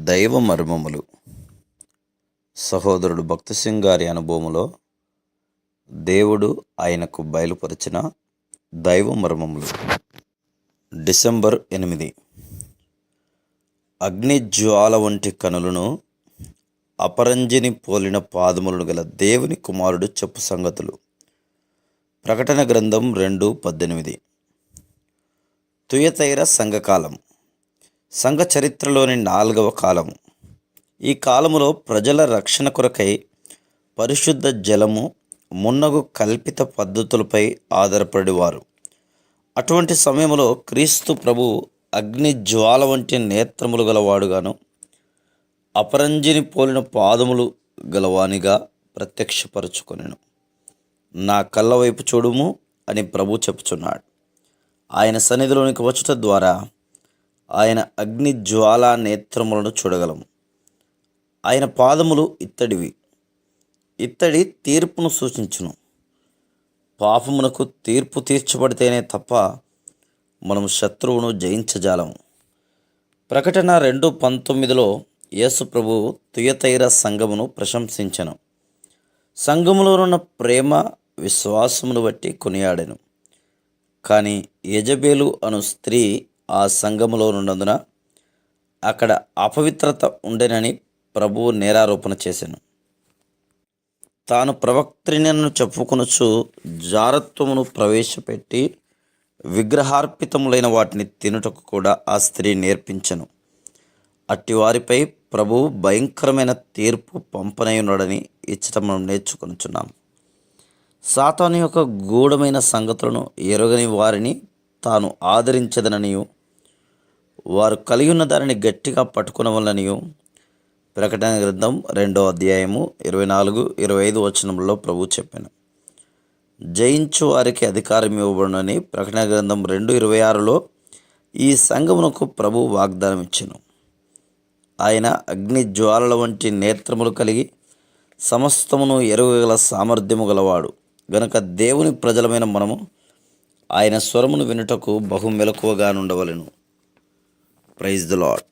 దైవ మర్మములు. సహోదరుడు భక్తి సింగ్ గారి అనుభవములో దేవుడు ఆయనకు బయలుపరిచిన దైవ మర్మములు. డిసెంబర్ 8. అగ్నిజ్వాల వంటి కనులను, అపరంజిని పోలిన పాదములను గల దేవుని కుమారుడు చెప్పు సంగతులు. ప్రకటన గ్రంథం 2:18. తుయతైర సంఘకాలం. సంఘ చరిత్రలోని 4వ కాలము. ఈ కాలములో ప్రజల రక్షణ కొరకై పరిశుద్ధ జలము మున్నగు కల్పిత పద్ధతులపై ఆధారపడేవారు. అటువంటి సమయంలో క్రీస్తు ప్రభు అగ్ని జ్వాల వంటి నేత్రములు గలవాడుగాను, అపరంజిని పోలిన పాదములు గలవానిగా ప్రత్యక్షపరచుకొనెను. నా కళ్ళ వైపు చూడుము అని ప్రభు చెప్పుచున్నాడు. ఆయన సన్నిధిలోనికి వచ్చుట ద్వారా ఆయన అగ్ని జ్వాలా నేత్రములను చూడగలము. ఆయన పాదములు ఇత్తడివి. ఇత్తడి తీర్పును సూచించును. పాపమునకు తీర్పు తీర్చబడితేనే తప్ప మనం శత్రువును జయించజాలము. ప్రకటన 2:19 యేసు ప్రభు తుయతైర సంఘమును ప్రశంసించెను. సంఘములోనున్న ప్రేమ విశ్వాసమును బట్టి కొనియాడెను. కానీ యెజబేలు అను స్త్రీ ఆ సంఘములో ఉన్నందున అక్కడ అపవిత్రత ఉండెనని ప్రభువు నేరారోపణ చేశాను. తాను ప్రవక్త్రినను చెప్పుకొనుచు జారత్వమును ప్రవేశపెట్టి విగ్రహార్పితములైన వాటిని తినుటకు కూడా ఆ స్త్రీ నేర్పించెను. అట్టి వారిపై ప్రభువు భయంకరమైన తీర్పు పంపనయున్నాడని ఇచ్చట మనం నేర్చుకొనుచున్నాం. సాతాను యొక్క గూఢమైన సంగతులను ఎరుగని వారిని తాను ఆదరించదననియు, వారు కలిగి ఉన్న దానిని గట్టిగా పట్టుకునవలననియు ప్రకటన గ్రంథం 2:24-25 వచనంలో ప్రభు చెప్పాను. జయించు వారికి అధికారం ఇవ్వబడునని ప్రకటన గ్రంథం 2:26 ఈ సంఘమునకు ప్రభు వాగ్దానం ఇచ్చెను. ఆయన అగ్ని జ్వాలల వంటి నేత్రములు కలిగి సమస్తమును ఎరుగగల సామర్థ్యము గలవాడు గనుక దేవుని ప్రజలమైన మనము ఆయన స్వరమును వినుటకు బహు మెలకువగా నుండవలెను. Praise the lord.